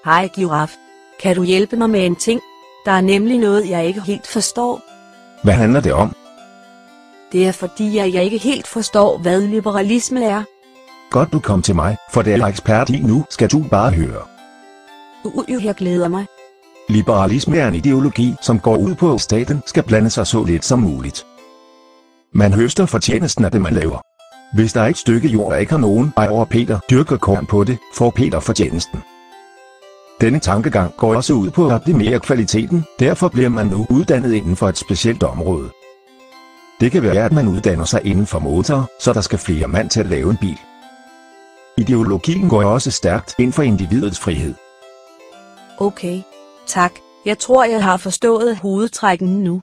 Hej giraf. Kan du hjælpe mig med en ting? Der er nemlig noget, jeg ikke helt forstår. Hvad handler det om? Det er fordi, jeg ikke helt forstår, hvad liberalisme er. Godt du kom til mig, for det er jeg ekspert i nu, skal du bare høre. Jeg glæder mig. Liberalisme er en ideologi, som går ud på, at staten skal blande sig så lidt som muligt. Man høster fortjenesten af det, man laver. Hvis der er et stykke jord, der ikke har nogen ejer, og Peter dyrker korn på det, får Peter fortjenesten. Denne tankegang går også ud på at optimere kvaliteten, derfor bliver man nu uddannet inden for et specielt område. Det kan være, at man uddanner sig inden for motorer, så der skal flere mand til at lave en bil. Ideologien går også stærkt ind for individets frihed. Okay. Tak. Jeg tror, jeg har forstået hovedtrækken nu.